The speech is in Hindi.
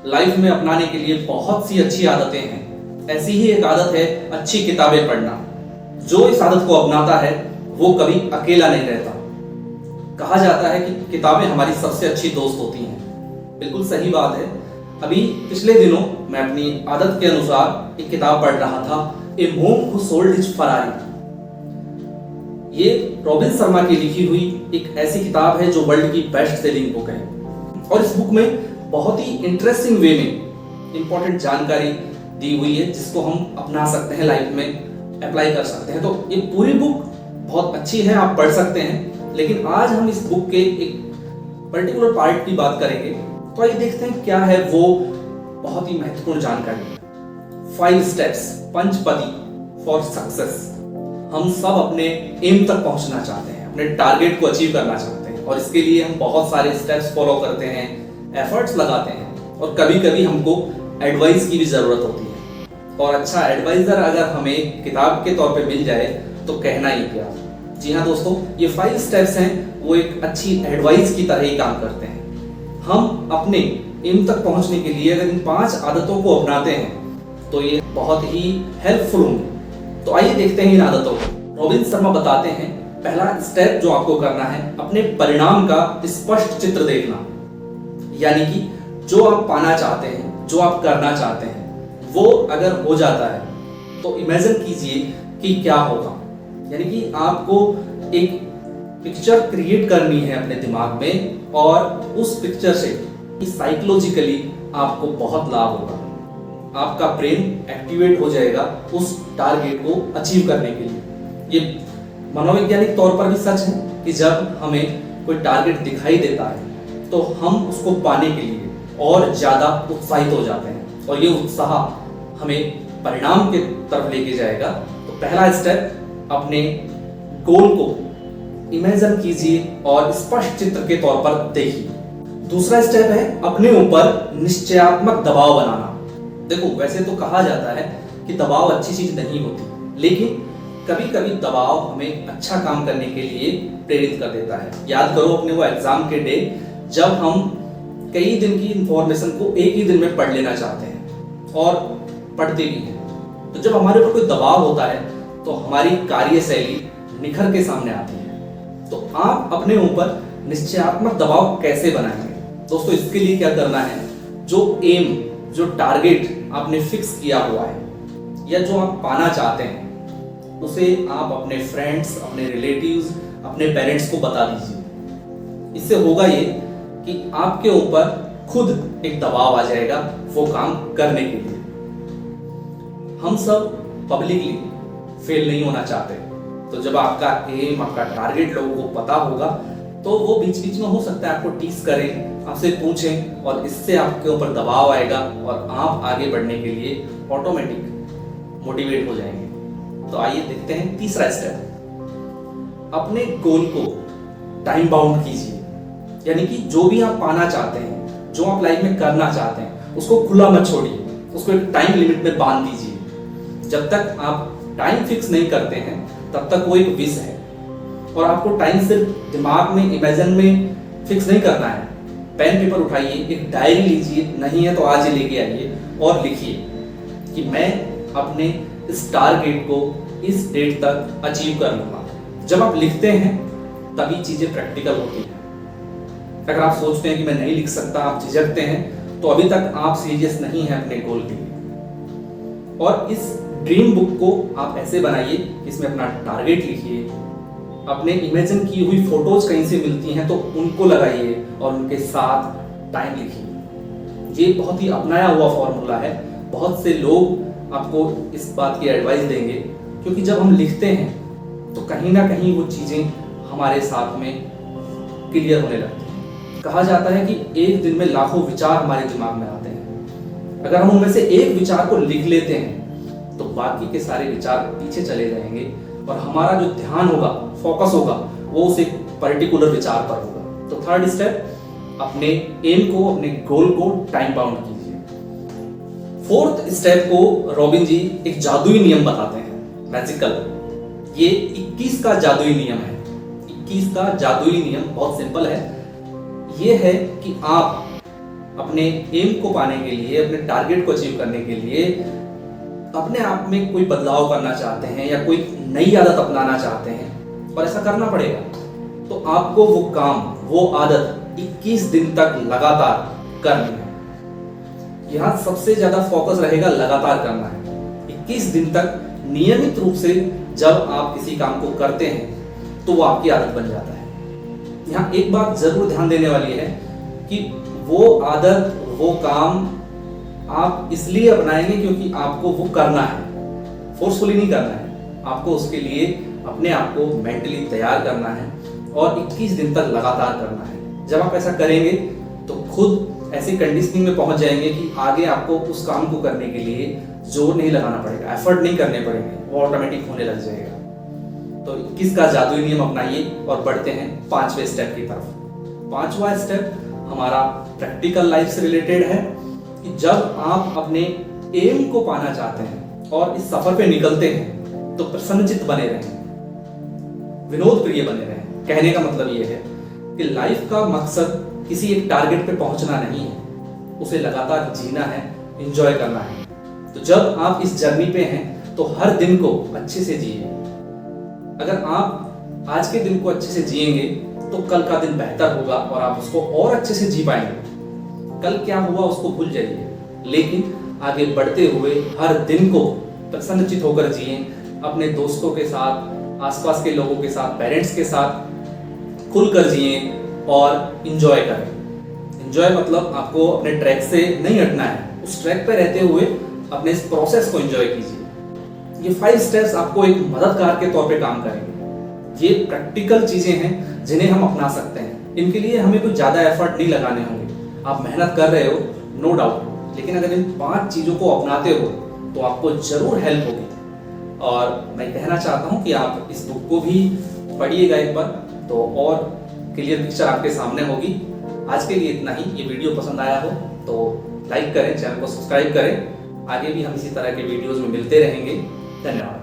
लाइफ में अपनाने के लिए बहुत सी अच्छी आदतें हैं। ऐसी ही एक आदत है अच्छी किताबें पढ़ना। जो इस आदत को अपनाता है वो कभी अकेला नहीं रहता। कहा जाता है कि किताबें हमारी सबसे अच्छी दोस्त होती हैं। बिल्कुल सही बात है। अभी पिछले दिनों मैं अपनी आदत के अनुसार एक किताब पढ़ रहा था, ए monk who sold his Ferrari. ये रॉबिन शर्मा की लिखी हुई एक ऐसी किताब है जो वर्ल्ड की बेस्ट सेलिंग बुक है। और इस बुक में बहुत ही इंटरेस्टिंग वे में इंपॉर्टेंट जानकारी दी हुई है जिसको हम अपना सकते हैं, लाइफ में अप्लाई कर सकते हैं। तो ये पूरी बुक बहुत अच्छी है, आप पढ़ सकते हैं। लेकिन आज हम इस बुक के एक पर्टिकुलर पार्ट की बात करेंगे। तो आइए देखते हैं क्या है वो बहुत ही महत्वपूर्ण जानकारी। 5 स्टेप्स पंचपदी फॉर सक्सेस। हम सब अपने एम तक पहुंचना चाहते हैं, अपने टारगेट को अचीव करना चाहते हैं और इसके लिए हम बहुत सारे स्टेप्स फॉलो करते हैं, एफर्ट्स लगाते हैं और कभी कभी हमको एडवाइस की भी जरूरत होती है। और अच्छा एडवाइजर अगर हमें किताब के तौर पे मिल जाए तो कहना ही क्या। जी हाँ दोस्तों, ये 5 स्टेप्स हैं वो एक अच्छी एडवाइस की तरह ही काम करते हैं। हम अपने एम तक पहुंचने के लिए अगर इन 5 आदतों को अपनाते हैं तो ये बहुत ही हेल्पफुल होंगे। तो आइए देखते हैं इन आदतों को। रॉबिन शर्मा बताते हैं, पहला स्टेप जो आपको करना है, अपने परिणाम का स्पष्ट चित्र देखना। यानी कि जो आप पाना चाहते हैं, जो आप करना चाहते हैं, वो अगर हो जाता है तो इमेजिन कीजिए कि क्या होगा। यानी कि आपको एक पिक्चर क्रिएट करनी है अपने दिमाग में और उस पिक्चर से साइकोलॉजिकली आपको बहुत लाभ होगा। आपका ब्रेन एक्टिवेट हो जाएगा उस टारगेट को अचीव करने के लिए। ये मनोवैज्ञानिक तौर पर भी सच है कि जब हमें कोई टारगेट दिखाई देता है तो हम उसको पाने के लिए और ज्यादा उत्साहित हो जाते हैं और ये उत्साह हमें परिणाम की तरफ लेके जाएगा। तो पहला स्टेप, अपने गोल को इमेजिन कीजिए और स्पष्ट चित्र के तौर पर देखिए। दूसरा स्टेप है अपने ऊपर निश्चयात्मक दबाव बनाना। देखो, वैसे तो कहा जाता है कि दबाव अच्छी चीज नहीं होती, लेकिन कभी कभी दबाव हमें अच्छा काम करने के लिए प्रेरित कर देता है। याद करो अपने वो एग्जाम के डे जब हम कई दिन की इंफॉर्मेशन को एक ही दिन में पढ़ लेना चाहते हैं और पढ़ते भी हैं। तो जब हमारे ऊपर कोई दबाव होता है तो हमारी कार्यशैली निखर के सामने आती है। तो आप अपने ऊपर निश्चयात्मक दबाव कैसे बनाएंगे? दोस्तों, इसके लिए क्या करना है, जो एम, जो टारगेट आपने फिक्स किया हुआ है या जो आप पाना चाहते हैं उसे आप अपने फ्रेंड्स, अपने रिलेटिव्स, अपने पेरेंट्स को बता दीजिए। इससे होगा ये कि आपके ऊपर खुद एक दबाव आ जाएगा वो काम करने के लिए। हम सब पब्लिकली फेल नहीं होना चाहते। तो जब आपका एम, आपका टारगेट लोगों को पता होगा तो वो बीच बीच में हो सकता है आपको टीज करें, आपसे पूछें और इससे आपके ऊपर दबाव आएगा और आप आगे बढ़ने के लिए ऑटोमेटिक मोटिवेट हो जाएंगे। तो आइए देखते हैं तीसरा स्टेप, अपने गोल को टाइम बाउंड कीजिए। यानी कि जो भी आप पाना चाहते हैं, जो आप लाइफ में करना चाहते हैं, उसको खुला मत छोड़िए, उसको एक टाइम लिमिट में बांध दीजिए। जब तक आप टाइम फिक्स नहीं करते हैं तब तक वो एक विश है और आपको टाइम सिर्फ दिमाग में, इमेजिन में फिक्स नहीं करना है। पेन पेपर उठाइए, एक डायरी लीजिए, नहीं है तो आज ही लेके आइए और लिखिए कि मैं अपने इस टारगेट को इस डेट तक अचीव कर लूंगा। जब आप लिखते हैं तभी चीजें प्रैक्टिकल होती हैं। अगर आप सोचते हैं कि मैं नहीं लिख सकता, आप झिझकते हैं, तो अभी तक आप सीरियस नहीं है अपने गोल के लिए। और इस ड्रीम बुक को आप ऐसे बनाइए, इसमें अपना टारगेट लिखिए, अपने इमेजिन की हुई फोटोज कहीं से मिलती हैं तो उनको लगाइए और उनके साथ टाइम लिखिए। ये बहुत ही अपनाया हुआ फॉर्मूला है। बहुत से लोग आपको इस बात की एडवाइस देंगे, क्योंकि जब हम लिखते हैं तो कहीं ना कहीं वो चीजें हमारे साथ में क्लियर होने लगती हैं। कहा जाता है कि एक दिन में लाखों विचार हमारे दिमाग में आते हैं। अगर हम उनमें से एक विचार को लिख लेते हैं तो बाकी के सारे विचार पीछे चले जाएंगे और हमारा जो ध्यान होगा, फोकस होगा, वो उस एक पर्टिकुलर विचार पर होगा। तो थर्ड स्टेप, अपने एम को, अपने गोल को टाइम बाउंड कीजिए। फोर्थ स्टेप को रॉबिन जी एक जादुई नियम बताते हैं, मैजिकल। ये 21 का जादुई नियम है। 21 का जादुई नियम बहुत सिंपल है। ये है कि आप अपने एम को पाने के लिए, अपने टारगेट को अचीव करने के लिए अपने आप में कोई बदलाव करना चाहते हैं या कोई नई आदत अपनाना चाहते हैं और ऐसा करना पड़ेगा, तो आपको वो काम, वो आदत 21 दिन तक लगातार करनी है। यहाँ सबसे ज्यादा फोकस रहेगा लगातार करना है। 21 दिन तक नियमित रूप से जब आप किसी काम को करते हैं तो वो आपकी आदत बन जाता है। यहाँ एक बात जरूर ध्यान देने वाली है कि वो आदत, वो काम आप इसलिए अपनाएंगे क्योंकि आपको वो करना है, फोर्सफुली नहीं करना है। आपको उसके लिए अपने आप को मेंटली तैयार करना है और 21 दिन तक लगातार करना है। जब आप ऐसा करेंगे तो खुद ऐसी कंडीशनिंग में पहुंच जाएंगे कि आगे आपको उस काम को करने के लिए जोर नहीं लगाना पड़ेगा, एफर्ट नहीं करने पड़ेंगे, वो ऑटोमेटिक होने लग जाएगा। तो 21 का जादुई नियम अपनाइए और बढ़ते हैं 5वें स्टेप की तरफ। 5वां स्टेप हमारा प्रैक्टिकल लाइफ से रिलेटेड है कि जब आप अपने एम को पाना चाहते हैं और इस सफर पे निकलते हैं तो प्रसन्नचित्त बने रहें, विनोद प्रिय बने रहें। कहने का मतलब यह है कि लाइफ का मकसद किसी एक टारगेट पे पहुंचना नहीं है, उसे लगातार जीना है, एंजॉय करना है। तो जब आप इस जर्नी पे हैं तो हर दिन को अच्छे से जिए। अगर आप आज के दिन को अच्छे से जिएंगे तो कल का दिन बेहतर होगा और आप उसको और अच्छे से जी पाएंगे। कल क्या हुआ उसको भूल जाइए, लेकिन आगे बढ़ते हुए हर दिन को प्रसन्नचित्त होकर जिए। अपने दोस्तों के साथ, आसपास के लोगों के साथ, पेरेंट्स के साथ खुलकर जिए और इंजॉय करें। इंजॉय मतलब आपको अपने ट्रैक से नहीं हटना है, उस ट्रैक पे रहते हुए अपने इस प्रोसेस को एंजॉय कीजिए। ये 5 स्टेप्स आपको एक मददगार के तौर पे काम करेंगे। ये प्रैक्टिकल चीजें हैं जिन्हें हम अपना सकते हैं। इनके लिए हमें कुछ ज्यादा एफर्ट नहीं लगाने होंगे। आप मेहनत कर रहे हो, नो डाउट, लेकिन अगर इन 5 चीजों को अपनाते हो तो आपको जरूर हेल्प होगी। और मैं कहना चाहता हूँ कि आप इस बुक को भी पढ़िएगा एक बार, तो और क्लियर पिक्चर आपके सामने होगी। आज के लिए इतना ही। ये वीडियो पसंद आया हो तो लाइक करें, चैनल को सब्सक्राइब करें। आगे भी हम इसी तरह के वीडियोस में मिलते रहेंगे। धन्यवाद।